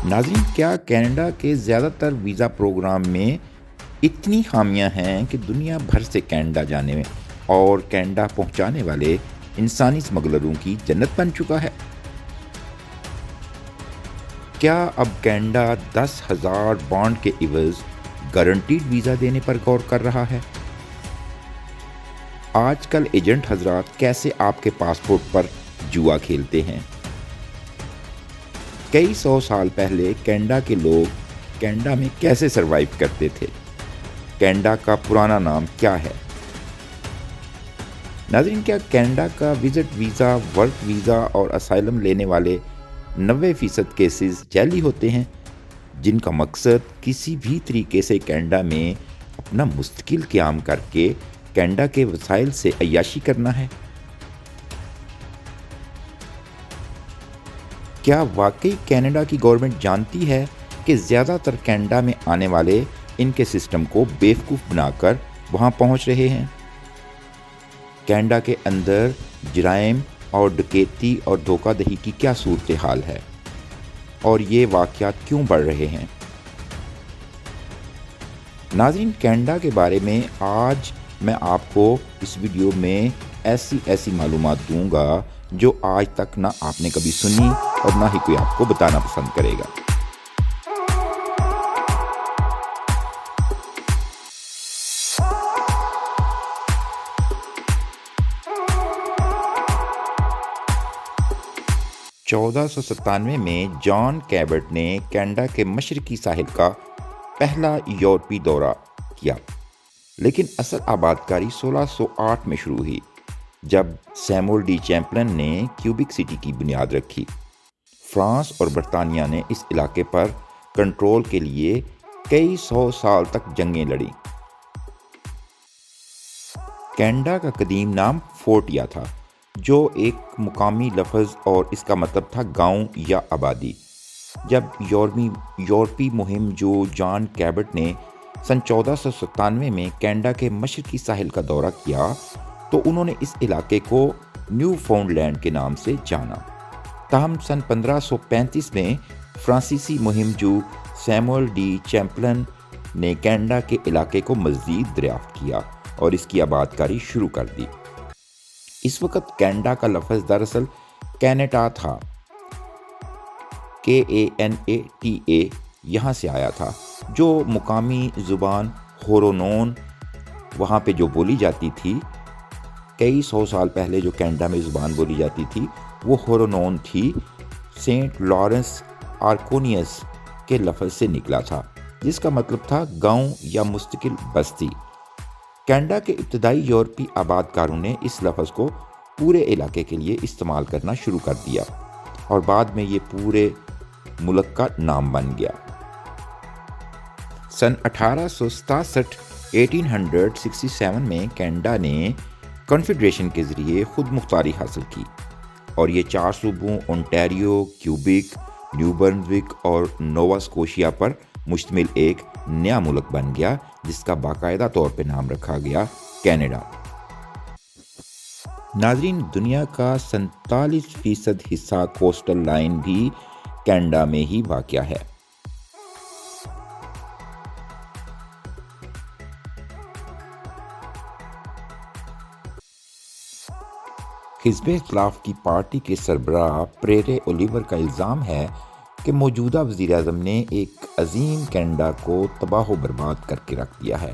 ناظرین، کیا کینیڈا کے زیادہ تر ویزا پروگرام میں اتنی خامیاں ہیں کہ دنیا بھر سے کینیڈا جانے میں اور کینیڈا پہنچانے والے انسانی اسمگلروں کی جنت بن چکا ہے؟ کیا اب کینیڈا 10,000 بانڈ کے عوض گارنٹیڈ ویزا دینے پر غور کر رہا ہے؟ آج کل ایجنٹ حضرات کیسے آپ کے پاسپورٹ پر جوا کھیلتے ہیں؟ کئی سو سال پہلے کینیڈا کے لوگ کینیڈا میں کیسے سروائیو کرتے تھے؟ کینیڈا کا پرانا نام کیا ہے؟ ناظرین، کیا کینیڈا کا وزٹ ویزا، ورک ویزا اور اسائلم لینے والے 90% کیسز جعلی ہوتے ہیں، جن کا مقصد کسی بھی طریقے سے کینیڈا میں اپنا مستقل قیام کر کے کینیڈا کے وسائل سے عیاشی کرنا ہے؟ کیا واقعی کینیڈا کی گورنمنٹ جانتی ہے کہ زیادہ تر کینیڈا میں آنے والے ان کے سسٹم کو بیوقوف بنا کر وہاں پہنچ رہے ہیں؟ کینیڈا کے اندر جرائم اور ڈکیتی اور دھوکہ دہی کی کیا صورتحال ہے اور یہ واقعات کیوں بڑھ رہے ہیں؟ ناظرین، کینیڈا کے بارے میں آج میں آپ کو اس ویڈیو میں ایسی معلومات دوں گا جو آج تک نہ آپ نے کبھی سنی اور نہ ہی کوئی آپ کو بتانا پسند کرے گا۔ چودہ سو 97 میں جان کیبٹ نے کینیڈا کے مشرقی ساحل کا پہلا یورپی دورہ کیا، لیکن اصل آبادکاری 1608 میں شروع ہوئی جب سیموئل ڈی چیمپلن نے کیوبک سٹی کی بنیاد رکھی۔ فرانس اور برطانیہ نے اس علاقے پر کنٹرول کے لیے کئی سو سال تک جنگیں لڑیں۔ کینیڈا کا قدیم نام فورٹیا تھا، جو ایک مقامی لفظ اور اس کا مطلب تھا گاؤں یا آبادی۔ جب یورپی مہم جو جان کیبٹ نے سن 1497 میں کینیڈا کے مشرقی ساحل کا دورہ کیا تو انہوں نے اس علاقے کو نیو فاؤنڈ لینڈ کے نام سے جانا۔ تاہم سن 1535 میں فرانسیسی مہم جو سیموئل ڈی چیمپلن نے کینیڈا کے علاقے کو مزید دریافت کیا اور اس کی آبادکاری شروع کر دی۔ اس وقت کینیڈا کا لفظ دراصل کینیٹا تھا، KANATA یہاں سے آیا تھا، جو مقامی زبان ہورونون وہاں پہ جو بولی جاتی تھی۔ کئی سو سال پہلے جو کینیڈا میں زبان بولی جاتی تھی وہ ہورونون تھی، سینٹ لارنس آرکونیس کے لفظ سے نکلا تھا، جس کا مطلب تھا گاؤں یا مستقل بستی۔ کینیڈا کے ابتدائی یورپی آبادکاروں نے اس لفظ کو پورے علاقے کے لیے استعمال کرنا شروع کر دیا اور بعد میں یہ پورے ملک کا نام بن گیا۔ سن 1867 میں کینیڈا نے کنفیڈریشن کے ذریعے خود مختاری حاصل کی اور یہ 4 صوبوں اونٹاریو، کیوبک، نیو برنزوک اور نووا اسکوشیا پر مشتمل ایک نیا ملک بن گیا، جس کا باقاعدہ طور پہ نام رکھا گیا کینیڈا۔ ناظرین، دنیا کا 47% حصہ کوسٹل لائن بھی کینیڈا میں ہی واقع ہے۔ حزب اختلاف کی پارٹی کے سربراہ پریرے اولیور کا الزام ہے کہ موجودہ وزیر اعظم نے ایک عظیم کینیڈا کو تباہ و برباد کر کے رکھ دیا ہے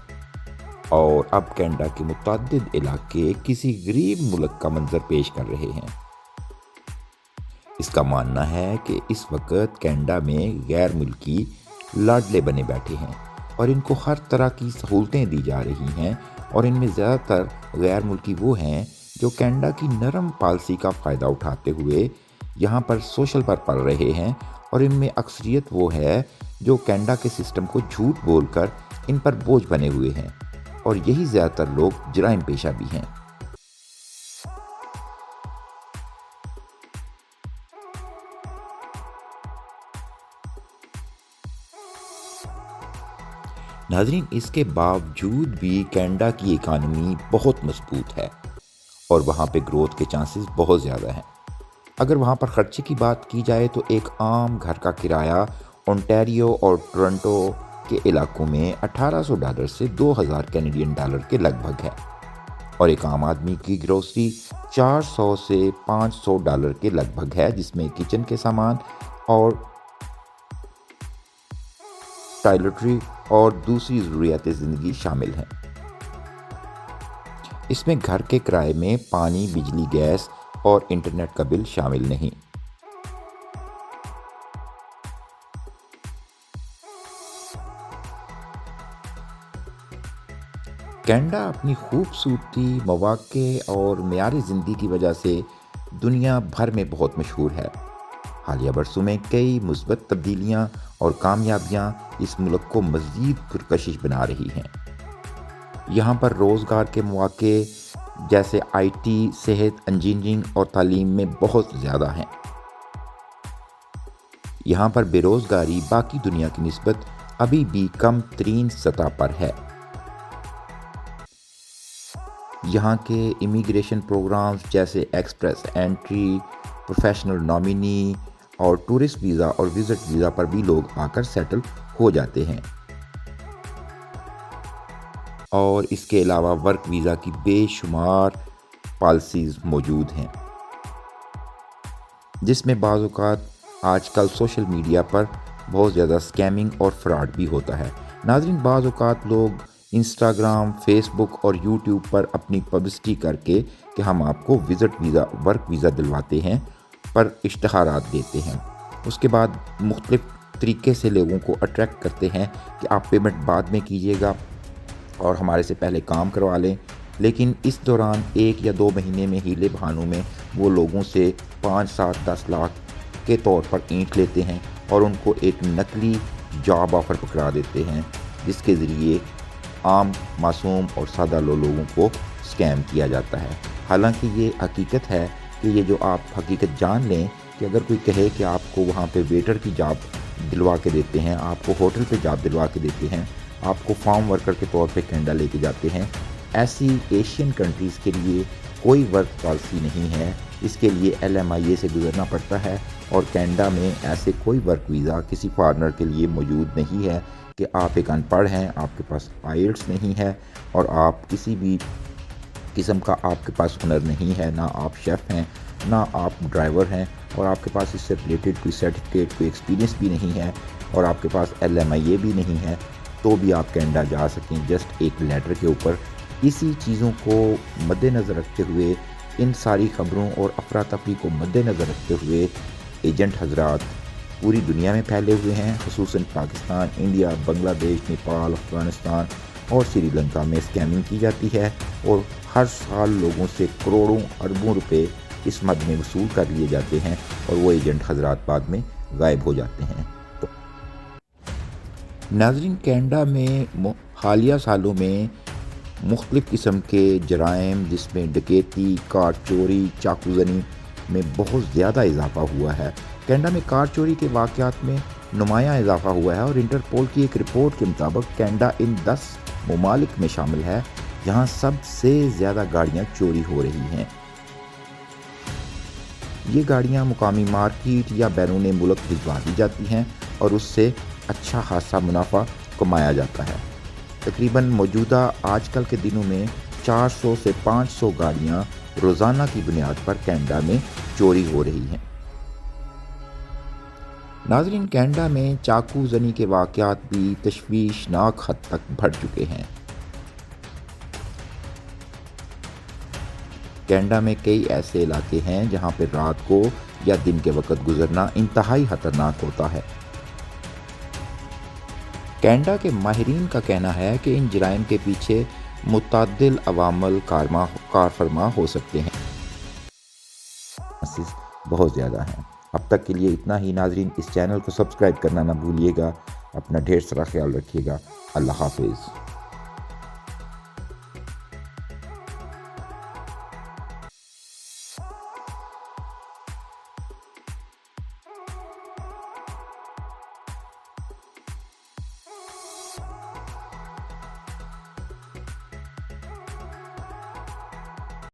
اور اب کینیڈا کے متعدد علاقے کسی غریب ملک کا منظر پیش کر رہے ہیں۔ اس کا ماننا ہے کہ اس وقت کینیڈا میں غیر ملکی لاڈلے بنے بیٹھے ہیں اور ان کو ہر طرح کی سہولتیں دی جا رہی ہیں، اور ان میں زیادہ تر غیر ملکی وہ ہیں جو کینیڈا کی نرم پالیسی کا فائدہ اٹھاتے ہوئے یہاں پر سوشل پر پل رہے ہیں، اور ان میں اکثریت وہ ہے جو کینیڈا کے سسٹم کو جھوٹ بول کر ان پر بوجھ بنے ہوئے ہیں، اور یہی زیادہ تر لوگ جرائم پیشہ بھی ہیں۔ ناظرین، اس کے باوجود بھی کینیڈا کی اکانومی بہت مضبوط ہے اور وہاں پہ گروتھ کے چانسز بہت زیادہ ہیں۔ اگر وہاں پر خرچے کی بات کی جائے تو ایک عام گھر کا کرایہ اونٹیریو اور ٹورنٹو کے علاقوں میں $1800 سے $2000 کے لگ بھگ ہے، اور ایک عام آدمی کی گروسری $400 سے $500 کے لگ بھگ ہے، جس میں کچن کے سامان اور ٹوائلٹری اور دوسری ضروریات زندگی شامل ہیں۔ اس میں گھر کے کرائے میں پانی، بجلی، گیس اور انٹرنیٹ کا بل شامل نہیں۔ کینیڈا اپنی خوبصورتی، مواقع اور معیار زندگی کی وجہ سے دنیا بھر میں بہت مشہور ہے۔ حالیہ برسوں میں کئی مثبت تبدیلیاں اور کامیابیاں اس ملک کو مزید پرکشش بنا رہی ہیں۔ یہاں پر روزگار کے مواقع جیسے IT، صحت، انجینئرنگ اور تعلیم میں بہت زیادہ ہیں۔ یہاں پر بے روزگاری باقی دنیا کی نسبت ابھی بھی کم ترین سطح پر ہے۔ یہاں کے امیگریشن پروگرامز جیسے ایکسپریس انٹری، پروفیشنل نامینی اور ٹورسٹ ویزا اور وزٹ ویزا پر بھی لوگ آ کر سیٹل ہو جاتے ہیں، اور اس کے علاوہ ورک ویزا کی بے شمار پالیسیز موجود ہیں، جس میں بعض اوقات آج کل سوشل میڈیا پر بہت زیادہ اسکیمنگ اور فراڈ بھی ہوتا ہے۔ ناظرین، بعض اوقات لوگ انسٹاگرام، فیس بک اور یوٹیوب پر اپنی پبلسٹی کر کے کہ ہم آپ کو وزٹ ویزا، ورک ویزا دلواتے ہیں پر اشتہارات دیتے ہیں۔ اس کے بعد مختلف طریقے سے لوگوں کو اٹریکٹ کرتے ہیں کہ آپ پیمنٹ بعد میں کیجیے گا اور ہمارے سے پہلے کام کروا لیں، لیکن اس دوران 1 یا 2 مہینے میں ہیلے بہانوں میں وہ لوگوں سے 5، 7، 10 لاکھ کے طور پر اینٹ لیتے ہیں اور ان کو ایک نقلی جاب آفر پکڑا دیتے ہیں، جس کے ذریعے عام معصوم اور سادہ لوگوں کو اسکیم کیا جاتا ہے۔ حالانکہ یہ حقیقت ہے کہ یہ جو آپ حقیقت جان لیں کہ اگر کوئی کہے کہ آپ کو وہاں پہ ویٹر کی جاب دلوا کے دیتے ہیں، آپ کو ہوٹل پہ جاب دلوا کے دیتے ہیں، آپ کو فارم ورکر کے طور پہ کینیڈا لے کے جاتے ہیں، ایسی ایشین کنٹریز کے لیے کوئی ورک پالیسی نہیں ہے۔ اس کے لیے LMIA سے گزرنا پڑتا ہے، اور کینیڈا میں ایسے کوئی ورک ویزا کسی فارنر کے لیے موجود نہیں ہے کہ آپ ایک ان پڑھ ہیں، آپ کے پاس IELTS نہیں ہے اور آپ کسی بھی قسم کا آپ کے پاس ہنر نہیں ہے، نہ آپ شیف ہیں، نہ آپ ڈرائیور ہیں، اور آپ کے پاس اس سے ریلیٹڈ کوئی سرٹیفکیٹ، کوئی ایکسپیرینس بھی نہیں ہے، اور آپ کے پاس LMIA بھی نہیں ہے، تو بھی آپ کینیڈا جا سکیں جسٹ ایک لیٹر کے اوپر۔ اسی چیزوں کو مد نظر رکھتے ہوئے، ان ساری خبروں اور افراتفری کو مد نظر رکھتے ہوئے ایجنٹ حضرات پوری دنیا میں پھیلے ہوئے ہیں، خصوصاً پاکستان، انڈیا، بنگلہ دیش، نیپال، افغانستان اور سری لنکا میں اسکیمنگ کی جاتی ہے، اور ہر سال لوگوں سے کروڑوں اربوں روپے اس مد میں وصول کر لیے جاتے ہیں، اور وہ ایجنٹ حضرات بعد میں غائب ہو جاتے ہیں۔ ناظرین، کینیڈا میں حالیہ سالوں میں مختلف قسم کے جرائم، جس میں ڈکیتی، کار چوری، چاقو زنی میں بہت زیادہ اضافہ ہوا ہے۔ کینیڈا میں کار چوری کے واقعات میں نمایاں اضافہ ہوا ہے، اور انٹرپول کی ایک رپورٹ کے مطابق کینیڈا ان 10 ممالک میں شامل ہے جہاں سب سے زیادہ گاڑیاں چوری ہو رہی ہیں۔ یہ گاڑیاں مقامی مارکیٹ یا بیرون ملک بھجوا دی جاتی ہیں اور اس سے اچھا خاصا منافع کمایا جاتا ہے۔ تقریباً موجودہ آج کل کے دنوں میں 400 سے 500 گاڑیاں روزانہ کی بنیاد پر کینیڈا میں چوری ہو رہی ہیں۔ ناظرین، کینیڈا میں چاقو زنی کے واقعات بھی تشویشناک حد تک بڑھ چکے ہیں۔ کینیڈا میں کئی ایسے علاقے ہیں جہاں پہ رات کو یا دن کے وقت گزرنا انتہائی خطرناک ہوتا ہے۔ کینیڈا کے ماہرین کا کہنا ہے کہ ان جرائم کے پیچھے متعدد عوامل کار فرما ہو سکتے ہیں۔ بہت زیادہ ہیں۔ اب تک کے لیے اتنا ہی۔ ناظرین، اس چینل کو سبسکرائب کرنا نہ بھولیے گا۔ اپنا ڈھیر سارا خیال رکھیے گا۔ اللہ حافظ۔